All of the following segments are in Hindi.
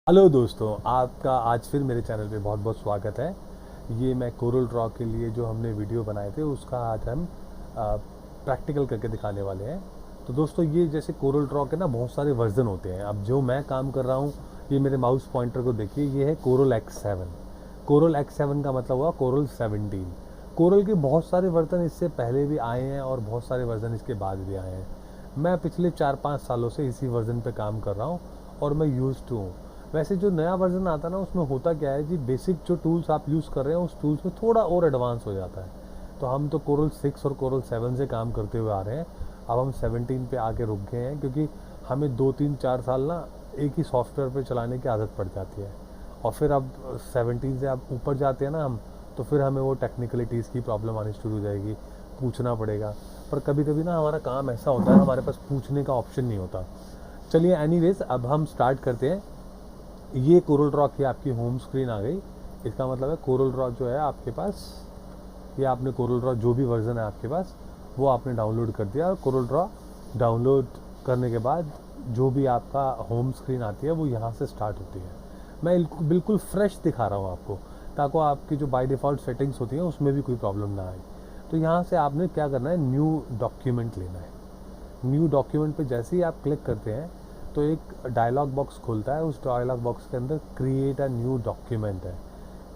हेलो दोस्तों, आपका आज फिर मेरे चैनल पे बहुत बहुत स्वागत है। ये मैं कोरल ड्रॉ के लिए जो हमने वीडियो बनाए थे उसका आज हम प्रैक्टिकल करके दिखाने वाले हैं। तो दोस्तों, ये जैसे कोरल ड्रॉ के ना बहुत सारे वर्जन होते हैं। अब जो मैं काम कर रहा हूँ, ये मेरे माउस पॉइंटर को देखिए, ये है कोरल X7। कोरल X7 का मतलब हुआ कोरल 17। कोरल के बहुत सारे वर्जन इससे पहले भी आए हैं और बहुत सारे वर्जन इसके बाद भी आए हैं। मैं पिछले 4-5 सालों से इसी वर्जन पे काम कर रहा हूँ और मैं यूज़ टू हूँ। वैसे जो नया वर्जन आता है ना, उसमें होता क्या है जी, बेसिक जो टूल्स आप यूज़ कर रहे हैं उस टूल्स में थोड़ा और एडवांस हो जाता है। तो हम तो कोरल 6 और कोरल 7 से काम करते हुए आ रहे हैं। अब हम 17 पे आके रुक गए हैं क्योंकि हमें 2-3-4 साल ना एक ही सॉफ्टवेयर पे चलाने की आदत पड़ जाती है। और फिर अब 17 से अब ऊपर जाते हैं ना हम, तो फिर हमें वो टेक्निकलिटीज़ की प्रॉब्लम आनी शुरू हो जाएगी, पूछना पड़ेगा। पर कभी कभी ना हमारा काम ऐसा होता है, हमारे पास पूछने का ऑप्शन नहीं होता। चलिए एनीवेज, अब हम स्टार्ट करते हैं। ये कोरल ड्रॉ की आपकी होम स्क्रीन आ गई। इसका मतलब है कोरल ड्रॉ जो है आपके पास, ये आपने कोरल ड्रॉ जो भी वर्जन है आपके पास वो आपने डाउनलोड कर दिया। और कोरल ड्रॉ डाउनलोड करने के बाद जो भी आपका होम स्क्रीन आती है वो यहाँ से स्टार्ट होती है। मैं बिल्कुल फ्रेश दिखा रहा हूँ आपको, ताकि आपकी जो बाय डिफ़ॉल्ट सेटिंग्स होती हैं उसमें भी कोई प्रॉब्लम ना आए। तो यहाँ से आपने क्या करना है, न्यू डॉक्यूमेंट लेना है। न्यू डॉक्यूमेंट पे जैसे ही आप क्लिक करते हैं तो एक डायलॉग बॉक्स खुलता है। उस डायलॉग बॉक्स के अंदर क्रिएट अ न्यू डॉक्यूमेंट है।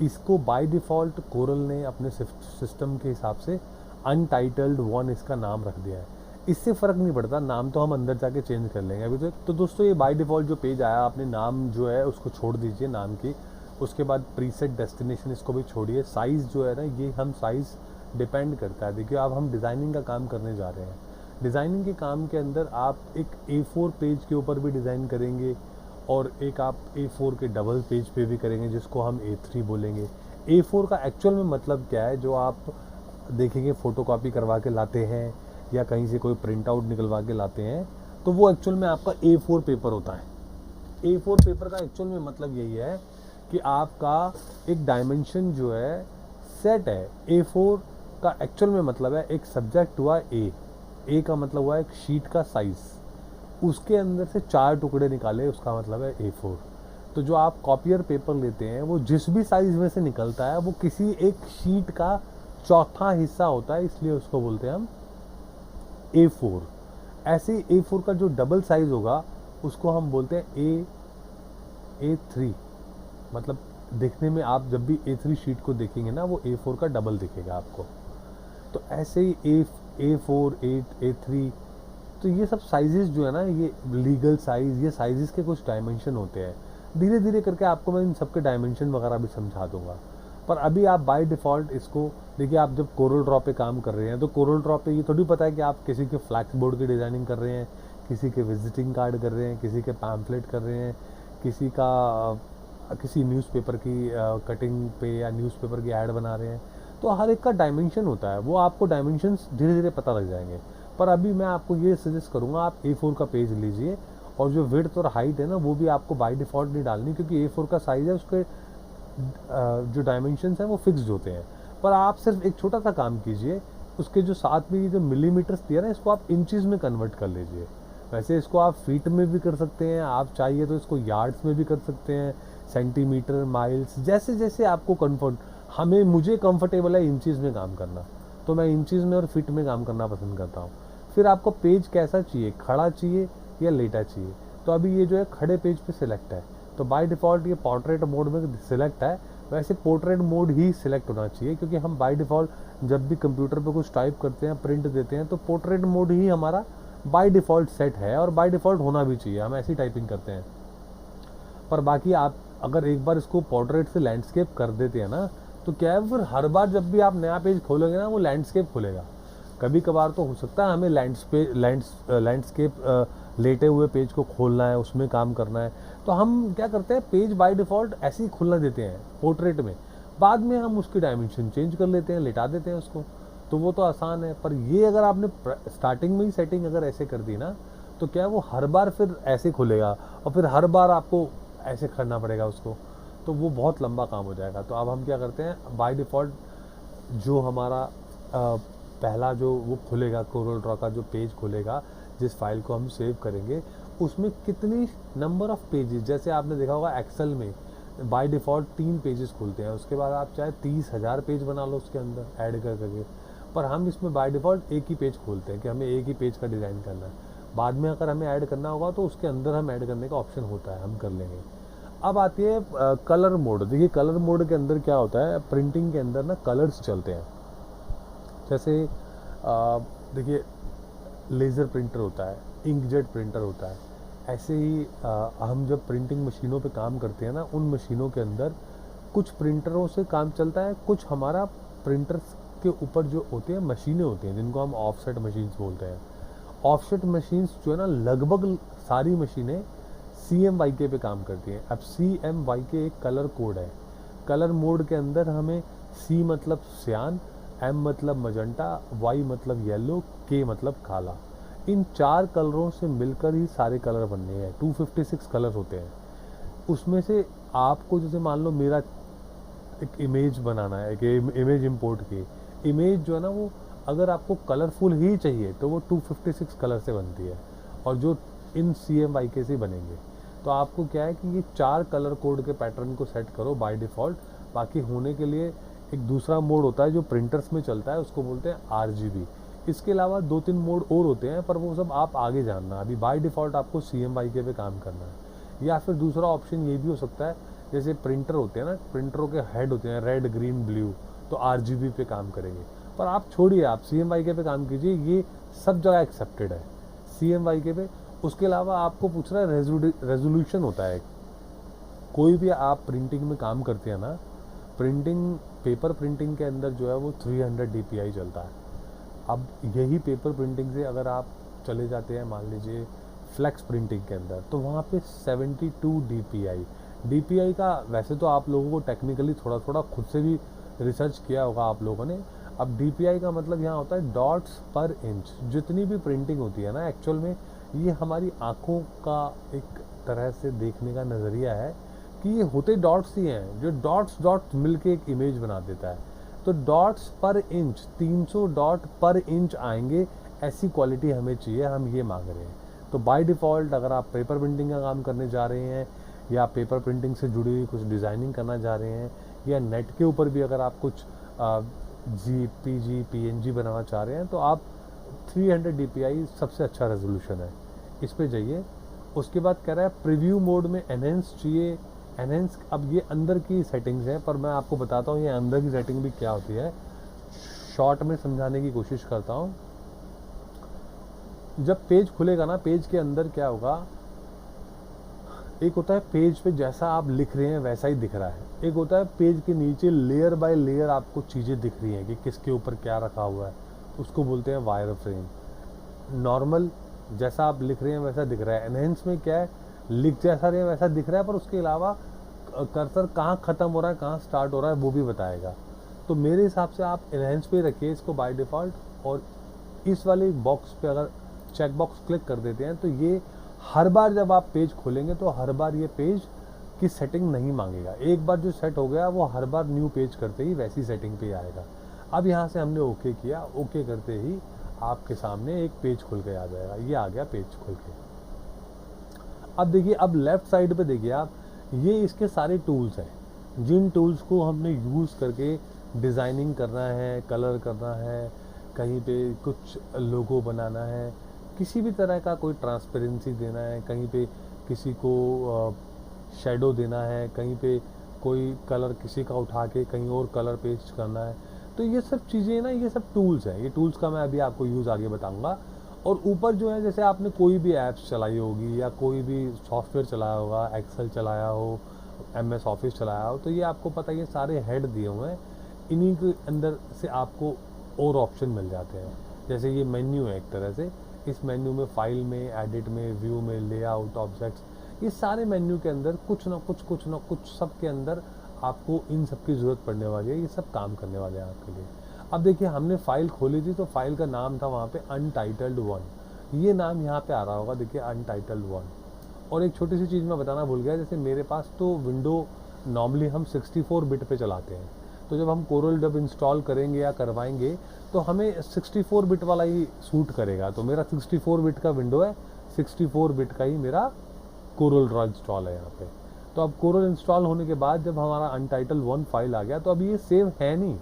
इसको बाय डिफ़ॉल्ट कोरल ने अपने सिस्टम के हिसाब से अनटाइटल्ड 1 इसका नाम रख दिया है। इससे फ़र्क नहीं पड़ता, नाम तो हम अंदर जाके चेंज कर लेंगे अभी। तो दोस्तों, ये बाय डिफ़ॉल्ट जो पेज आया, आपने नाम जो है उसको छोड़ दीजिए, नाम की। उसके बाद प्रीसेट डेस्टिनेशन इसको भी छोड़िए। साइज़ जो है ना, ये हम साइज़ डिपेंड करता है। देखिए, अब हम डिज़ाइनिंग का काम करने जा रहे हैं। डिज़ाइनिंग के काम के अंदर आप एक A4 पेज के ऊपर भी डिज़ाइन करेंगे और एक आप A4 के डबल पेज पे भी करेंगे, जिसको हम A3 बोलेंगे। A4 का एक्चुअल में मतलब क्या है, जो आप देखेंगे फ़ोटोकॉपी करवा के लाते हैं या कहीं से कोई प्रिंट आउट निकलवा के लाते हैं, तो वो एक्चुअल में आपका A4 पेपर होता है। A4 पेपर का एक्चुअल में मतलब यही है कि आपका एक डायमेंशन जो है सेट है। A4 का एक्चुअल में मतलब है, एक सब्जेक्ट हुआ ए का मतलब हुआ एक शीट का साइज़, उसके अंदर से 4 टुकड़े निकाले, उसका मतलब है A4। तो जो आप कॉपियर पेपर लेते हैं वो जिस भी साइज़ में से निकलता है वो किसी एक शीट का चौथा हिस्सा होता है, इसलिए उसको बोलते हैं हम A4। ऐसे A4 का जो डबल साइज़ होगा उसको हम बोलते हैं A3। मतलब देखने में आप जब भी A3 शीट को देखेंगे ना, वो A4 का डबल दिखेगा आपको। तो ऐसे ही A4, A3, तो ये सब साइजेस जो है ना, ये लीगल साइज़, ये साइजेस के कुछ डायमेंशन होते हैं। धीरे धीरे करके आपको मैं इन सब के डायमेंशन वगैरह भी समझा दूंगा। पर अभी आप बाय डिफ़ॉल्ट इसको देखिए। आप जब कोरल ड्रॉ पे काम कर रहे हैं तो कोरल ड्रॉ पे ये थोड़ी पता है कि आप किसी के फ्लैक्स बोर्ड की डिज़ाइनिंग कर रहे हैं, किसी के विजिटिंग कार्ड कर रहे हैं, किसी के पैम्फलेट कर रहे हैं, किसी का किसी न्यूज़पेपर की कटिंग पे या न्यूज़पेपर की ऐड बना रहे हैं। तो हर एक का डायमेंशन होता है, वो आपको डायमेंशंस धीरे धीरे पता लग जाएंगे। पर अभी मैं आपको ये सजेस्ट करूँगा, आप A4 का पेज लीजिए और जो विड्थ और हाइट है ना, वो भी आपको बाय डिफ़ॉल्ट नहीं डालनी, क्योंकि A4 का साइज़ है, उसके जो डायमेंशंस हैं वो फिक्स्ड होते हैं। पर आप सिर्फ एक छोटा सा काम कीजिए, उसके जो साथ में ये जो मिलीमीटर्स दिया ना, इसको आप इंचज़ में कन्वर्ट कर लीजिए। वैसे इसको आप फीट में भी कर सकते हैं, आप चाहिए तो इसको यार्ड्स में भी कर सकते हैं, सेंटीमीटर, माइल्स, जैसे जैसे आपको मुझे कंफर्टेबल है इंचज़ में काम करना, तो मैं इंचज़ में और फिट में काम करना पसंद करता हूँ। फिर आपको पेज कैसा चाहिए, खड़ा चाहिए या लेटा चाहिए? तो अभी ये जो है खड़े पेज पे सिलेक्ट है, तो बाय डिफ़ॉल्ट ये पोर्ट्रेट मोड में सिलेक्ट है। वैसे पोर्ट्रेट मोड ही सिलेक्ट होना चाहिए, क्योंकि हम बाय डिफ़ॉल्ट जब भी कंप्यूटर पे कुछ टाइप करते हैं, प्रिंट देते हैं, तो पोर्ट्रेट मोड ही हमारा बाय डिफ़ॉल्ट सेट है और बाय डिफ़ॉल्ट होना भी चाहिए, हम ऐसी टाइपिंग करते हैं। पर बाकी आप अगर एक बार इसको पोर्ट्रेट से लैंडस्केप कर देते हैं ना, तो क्या है, फिर हर बार जब भी आप नया पेज खोलोगे ना, वो लैंडस्केप खोलेगा। कभी कभार तो हो सकता है हमें लैंडस्केप लेटे हुए पेज को खोलना है, उसमें काम करना है, तो हम क्या करते हैं, पेज बाय डिफ़ॉल्ट ऐसे ही खुलना देते हैं पोर्ट्रेट में। बाद में हम उसकी डायमेंशन चेंज कर लेते हैं, लेटा देते हैं उसको। तो वो तो आसान है। पर ये अगर आपने स्टार्टिंग में ही सेटिंग अगर ऐसे कर दी ना, तो क्या है, वो हर बार फिर ऐसे खुलेगा और फिर हर बार आपको ऐसे करना पड़ेगा उसको, तो वो बहुत लंबा काम हो जाएगा। तो अब हम क्या करते हैं, बाय डिफ़ॉल्ट जो हमारा पहला जो वो खुलेगा, कोरल ड्रॉ का जो पेज खुलेगा, जिस फाइल को हम सेव करेंगे, उसमें कितनी नंबर ऑफ पेजेस, जैसे आपने देखा होगा एक्सेल में बाय डिफ़ॉल्ट 3 पेजेस खुलते हैं, उसके बाद आप चाहे 30,000 पेज बना लो उसके अंदर ऐड कर करके, पर हम इसमें बाय डिफ़ॉल्ट एक ही पेज खोलते हैं कि हमें एक ही पेज का डिज़ाइन करना है। बाद में अगर हमें ऐड करना होगा तो उसके अंदर हम ऐड करने का ऑप्शन होता है, हम कर लेंगे। अब आती है कलर मोड। देखिए कलर मोड के अंदर क्या होता है, प्रिंटिंग के अंदर ना कलर्स चलते हैं। जैसे देखिए लेज़र प्रिंटर होता है, इंकजेट प्रिंटर होता है, ऐसे ही हम जब प्रिंटिंग मशीनों पे काम करते हैं ना, उन मशीनों के अंदर कुछ प्रिंटरों से काम चलता है, कुछ हमारा प्रिंटर्स के ऊपर जो होते हैं मशीनें होती हैं जिनको हम ऑफसेट मशीन्स बोलते हैं। ऑफसेट मशीन्स जो है ना, लगभग सारी मशीनें CMYK पे काम करती हैं। अब CMYK एक कलर कोड है। कलर मोड के अंदर हमें C मतलब सियान, M मतलब मजंटा, Y मतलब येलो, K मतलब काला, इन 4 कलरों से मिलकर ही सारे कलर बनने हैं। 256 कलर होते हैं। उसमें से आपको जैसे मान लो मेरा एक इमेज बनाना है, एक इमेज इंपोर्ट की, इमेज जो है ना वो अगर आपको कलरफुल ही चाहिए तो वो 256 कलर से बनती है, और जो इन CMYK से बनेंगे। तो आपको क्या है कि ये 4 कलर कोड के पैटर्न को सेट करो बाय डिफ़ॉल्ट। बाकी होने के लिए एक दूसरा मोड होता है जो प्रिंटर्स में चलता है, उसको बोलते हैं RGB। इसके अलावा 2-3 मोड और होते हैं, पर वो सब आप आगे जानना। अभी बाय डिफ़ॉल्ट आपको CMYK पे काम करना है। या फिर दूसरा ऑप्शन ये भी हो सकता है, जैसे प्रिंटर होते हैं ना, प्रिंटरों के हेड होते हैं रेड, ग्रीन, ब्लू, तो RGB पे काम करेंगे। पर आप छोड़िए, आप CMYK पे काम कीजिए, ये सब जगह एक्सेप्टेड है CMYK पे। उसके अलावा आपको पूछ रहा है रेजोल्यूशन होता है। कोई भी आप प्रिंटिंग में काम करते हैं ना, प्रिंटिंग पेपर प्रिंटिंग के अंदर जो है वो 300 DPI चलता है। अब यही पेपर प्रिंटिंग से अगर आप चले जाते हैं मान लीजिए फ्लेक्स प्रिंटिंग के अंदर, तो वहाँ पे 72 DPI का वैसे तो आप लोगों को टेक्निकली थोड़ा थोड़ा खुद से भी रिसर्च किया होगा आप लोगों ने। अब DPI का मतलब यहाँ होता है डॉट्स पर इंच। जितनी भी प्रिंटिंग होती है ना, एक्चुअल में ये हमारी आँखों का एक तरह से देखने का नज़रिया है कि ये होते डॉट्स ही हैं, जो डॉट्स मिलके एक इमेज बना देता है। तो डॉट्स पर इंच, 300 डॉट पर इंच आएंगे, ऐसी क्वालिटी हमें चाहिए, हम ये मांग रहे हैं। तो बाय डिफ़ॉल्ट अगर आप पेपर प्रिंटिंग का काम करने जा रहे हैं, या पेपर प्रिंटिंग से जुड़ी हुई कुछ डिज़ाइनिंग करना जा रहे हैं, या नेट के ऊपर भी अगर आप कुछ JPG PNG बनाना चाह रहे हैं, तो आप 300 DPI सबसे अच्छा रेजोल्यूशन है, इस पे जाइए। उसके बाद कह रहा है प्रीव्यू मोड में एनहेंस चाहिए। एनहेंस, अब ये अंदर की सेटिंग्स हैं, पर मैं आपको बताता हूँ ये अंदर की सेटिंग भी क्या होती है, शॉर्ट में समझाने की कोशिश करता हूँ। जब पेज खुलेगा ना, पेज के अंदर क्या होगा, एक होता है पेज पे जैसा आप लिख रहे हैं वैसा ही दिख रहा है, एक होता है पेज के नीचे लेयर बाय लेयर आपको चीज़ें दिख रही हैं कि किसके ऊपर क्या रखा हुआ है, उसको बोलते हैं वायर फ्रेम। नॉर्मल जैसा आप लिख रहे हैं वैसा दिख रहा है। एनहेंस में क्या है, लिख जैसा रहे वैसा दिख रहा है, पर उसके अलावा कर्सर कहाँ ख़त्म हो रहा है कहाँ स्टार्ट हो रहा है वो भी बताएगा। तो मेरे हिसाब से आप एनहेंस पे रखिए इसको बाय डिफ़ॉल्ट, और इस वाले बॉक्स पे अगर चेक बॉक्स क्लिक कर देते हैं तो ये हर बार जब आप पेज खोलेंगे तो हर बार ये पेज की सेटिंग नहीं मांगेगा। एक बार जो सेट हो गया वो हर बार न्यू पेज करते ही वैसी सेटिंग पे आएगा। अब यहाँ से हमने ओके किया, ओके करते ही आपके सामने एक पेज खुल के आ जाएगा। ये आ गया पेज खुल के। अब देखिए, अब लेफ़्ट साइड पे देखिए आप, ये इसके सारे टूल्स हैं, जिन टूल्स को हमने यूज़ करके डिज़ाइनिंग करना है, कलर करना है, कहीं पे कुछ लोगो बनाना है, किसी भी तरह का कोई ट्रांसपेरेंसी देना है, कहीं पे किसी को शेडो देना है, कहीं पे कोई कलर किसी का उठा के कहीं और कलर पेस्ट करना है, तो ये सब चीज़ें ना, ये सब टूल्स हैं। ये टूल्स का मैं अभी आपको यूज़ आगे बताऊंगा। और ऊपर जो है, जैसे आपने कोई भी ऐप्स चलाई होगी या कोई भी सॉफ्टवेयर चलाया होगा, एक्सेल चलाया हो, MS ऑफिस चलाया हो, तो ये आपको पता है ये सारे हेड दिए हुए हैं, इन्हीं के अंदर से आपको और ऑप्शन मिल जाते हैं। जैसे ये मेन्यू है एक तरह से, इस मेन्यू में फाइल में, एडिट में, व्यू में, लेआउट, ऑब्जेक्ट्स, ये सारे मेन्यू के अंदर कुछ ना कुछ सब के अंदर आपको इन सब की ज़रूरत पड़ने वाली है। ये सब काम करने वाले हैं आपके लिए। अब देखिए, हमने फ़ाइल खोली थी तो फाइल का नाम था वहाँ पे अनटाइटल्ड 1, ये नाम यहाँ पे आ रहा होगा, देखिए अनटाइटल्ड 1। और एक छोटी सी चीज़ मैं बताना भूल गया, जैसे मेरे पास तो विंडो नॉर्मली हम 64 बिट पे चलाते हैं, तो जब हम कोरल जब इंस्टॉल करेंगे या करवाएंगे तो हमें 64 बिट वाला ही सूट करेगा। तो मेरा 64 बिट का विंडो है, 64 बिट का ही मेरा कोरल ड्रॉ इंस्टॉल है यहाँ पे। तो अब कोरल इंस्टॉल होने के बाद जब हमारा अनटाइटल 1 फाइल आ गया, तो अब ये सेव है नहीं,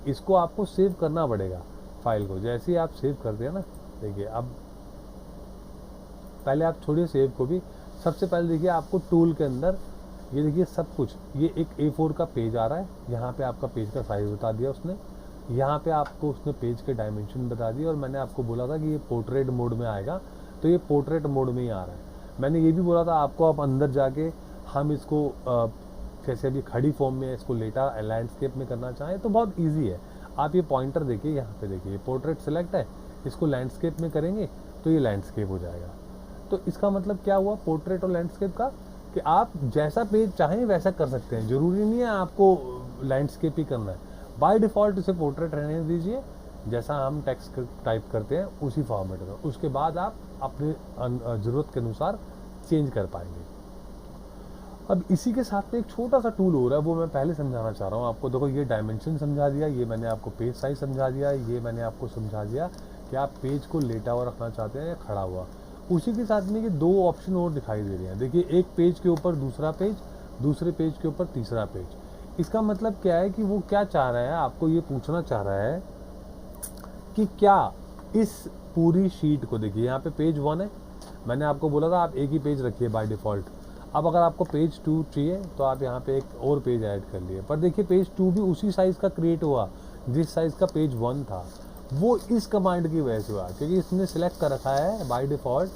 इसको आपको सेव करना पड़ेगा फाइल को। जैसे ही आप सेव करते हैं ना, देखिए अब पहले आप छोड़िए सेव को भी, सबसे पहले देखिए आपको टूल के अंदर ये देखिए सब कुछ, ये एक A4 का पेज आ रहा है, यहाँ पे आपका पेज का साइज बता दिया उसने, यहाँ पे आपको उसने पेज के डायमेंशन बता दिए, और मैंने आपको बोला था कि ये पोर्ट्रेट मोड में आएगा, तो ये पोर्ट्रेट मोड में ही आ रहा है। मैंने ये भी बोला था आपको, आप अंदर जाके हम इसको जैसे अभी खड़ी फॉर्म में इसको लेटा लैंडस्केप में करना चाहें तो बहुत ईजी है। आप ये पॉइंटर देखिए, यहाँ पे देखिए पोर्ट्रेट सेलेक्ट है, इसको लैंडस्केप में करेंगे तो ये लैंडस्केप हो जाएगा। तो इसका मतलब क्या हुआ पोर्ट्रेट और लैंडस्केप का, कि आप जैसा पेज चाहें वैसा कर सकते हैं, जरूरी नहीं है आपको लैंडस्केप ही करना है। बाय डिफ़ॉल्ट इसे पोर्ट्रेट रहने दीजिए, जैसा हम टेक्स्ट टाइप करते हैं उसी फॉर्मेट में, उसके बाद आप अपने ज़रूरत के अनुसार चेंज कर पाएंगे। अब इसी के साथ में एक छोटा सा टूल हो रहा है, वो मैं पहले समझाना चाह रहा हूँ आपको। देखो ये डायमेंशन समझा दिया, ये मैंने आपको पेज साइज समझा दिया, ये मैंने आपको समझा दिया कि आप पेज को लेटा हुआ रखना चाहते हैं या खड़ा हुआ। उसी के साथ में ये दो ऑप्शन और दिखाई दे रहे हैं, देखिए एक पेज के ऊपर दूसरा पेज, दूसरे पेज के ऊपर तीसरा पेज। इसका मतलब क्या है कि वो क्या चाह रहा है, आपको ये पूछना चाह रहा है कि क्या इस पूरी शीट को, देखिए यहाँ पे पेज 1 है, मैंने आपको बोला था आप एक ही पेज रखिए बाय डिफ़ॉल्ट। अब अगर आपको पेज 2 चाहिए तो आप यहाँ पे एक और पेज ऐड कर लिए, पर देखिए पेज 2 भी उसी साइज़ का क्रिएट हुआ जिस साइज़ का पेज 1 था। वो इस कमांड की वजह से हुआ, क्योंकि इसने सिलेक्ट कर रखा है बाय डिफ़ॉल्ट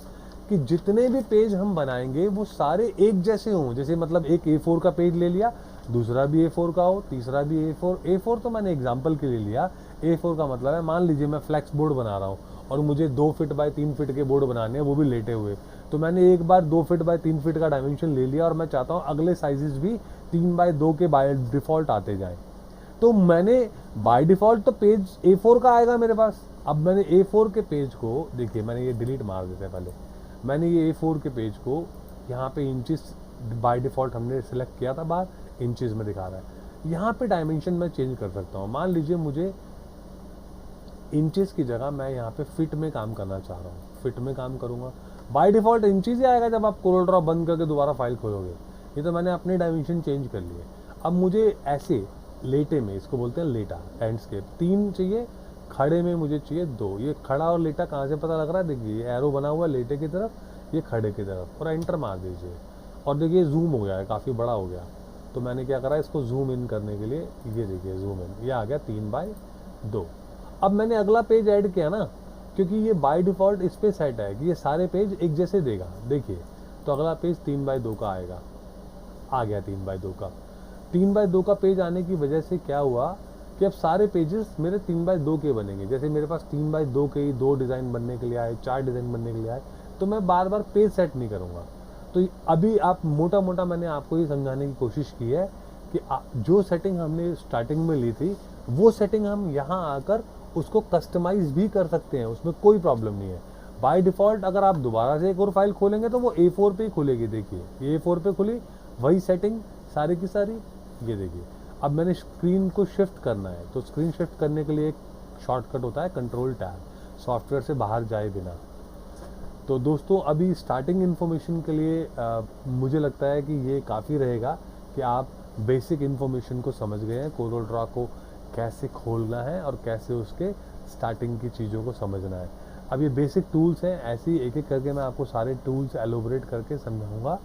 कि जितने भी पेज हम बनाएंगे वो सारे एक जैसे हों। जैसे मतलब एक A4 का पेज ले लिया, दूसरा भी A4 का हो, तीसरा भी A4 तो मैंने एग्जाम्पल के लिए लिया। A4 का मतलब है, मान लीजिए मैं फ्लैक्स बोर्ड बना रहा हूँ और मुझे 2 फीट बाय 3 फीट के बोर्ड बनाने हैं, वो भी लेटे हुए, तो मैंने एक बार 2 फीट बाय 3 फीट का डायमेंशन ले लिया और मैं चाहता हूँ अगले साइजेस भी 3 बाय 2 के बाय डिफ़ॉल्ट आते जाएँ। तो मैंने बाय डिफ़ॉल्ट तो पेज A4 का आएगा मेरे पास। अब मैंने A4 के पेज को, देखिए मैंने ये डिलीट मार देते हैं पहले, मैंने ये A4 के पेज को यहाँ पे इंचेस बाय डिफ़ॉल्ट हमने सेलेक्ट किया था, बाहर इंचेस में दिखा रहा है। यहाँ पे डायमेंशन मैं चेंज कर सकता हूँ, मान लीजिए मुझे इंचेस की जगह मैं यहाँ पे फिट में काम करना चाह रहा हूँ, फिट में काम करूँगा। बाय डिफ़ॉल्ट इंचेस ही आएगा जब आप कोरल ड्रॉ बंद करके दोबारा फाइल खोलोगे। ये तो मैंने अपने डायमेंशन चेंज कर लिए। अब मुझे ऐसे लेटे में, इसको बोलते हैं लेटा लैंडस्केप, 3 चाहिए, खड़े में मुझे चाहिए 2। ये खड़ा और लेटा कहाँ से पता लग रहा है, देखिए ये एरो बना हुआ है लेटे की तरफ, ये खड़े की तरफ, और एंटर मार दीजिए और देखिए जूम हो गया है, काफ़ी बड़ा हो गया। तो मैंने क्या करा, इसको जूम इन करने के लिए ये देखिए जूम इन, ये आ गया 3 बाय 2। अब मैंने अगला पेज ऐड किया ना, क्योंकि ये बाय डिफ़ॉल्ट इस पे सेट है कि ये सारे पेज एक जैसे देगा, देखिए तो अगला पेज 3 बाय 2 का आएगा, आ गया 3 बाय 2 का। 3 बाय 2 का पेज आने की वजह से क्या हुआ कि अब सारे पेजेस मेरे 3 बाय 2 के बनेंगे। जैसे मेरे पास 3 बाय 2 के ही 2 डिज़ाइन बनने के लिए आए, 4 डिज़ाइन बनने के लिए आए, तो मैं बार बार पेज सेट नहीं करूँगा। तो अभी आप मोटा मोटा मैंने आपको ये समझाने की कोशिश की है कि जो सेटिंग हमने स्टार्टिंग में ली थी, वो सेटिंग हम यहाँ आकर उसको कस्टमाइज़ भी कर सकते हैं, उसमें कोई प्रॉब्लम नहीं है। बाय डिफ़ॉल्ट अगर आप दोबारा से एक और फाइल खोलेंगे तो वो A4 पे ही खुलेगी, देखिए A4 पे खुली, वही सेटिंग सारी की सारी, ये देखिए। अब मैंने स्क्रीन को शिफ्ट करना है, तो स्क्रीन शिफ्ट करने के लिए एक शॉर्टकट होता है कंट्रोल टैब, सॉफ्टवेयर से बाहर जाए बिना। तो दोस्तों अभी स्टार्टिंग इन्फॉर्मेशन के लिए मुझे लगता है कि ये काफ़ी रहेगा कि आप बेसिक इन्फॉर्मेशन को समझ गए हैं, कोरल ड्रॉ को कैसे खोलना है और कैसे उसके स्टार्टिंग की चीज़ों को समझना है। अब ये बेसिक टूल्स हैं, ऐसे ही एक एक करके मैं आपको सारे टूल्स एलोबरेट करके समझाऊंगा,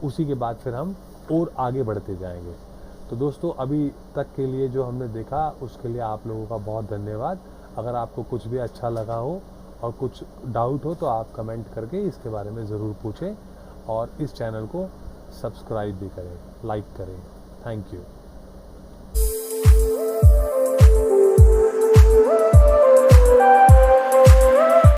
उसी के बाद फिर हम और आगे बढ़ते जाएंगे। तो दोस्तों अभी तक के लिए जो हमने देखा उसके लिए आप लोगों का बहुत धन्यवाद। अगर आपको कुछ भी अच्छा लगा हो और कुछ डाउट हो तो आप कमेंट करके इसके बारे में ज़रूर पूछें, और इस चैनल को सब्सक्राइब भी करें, लाइक करें। Thank you.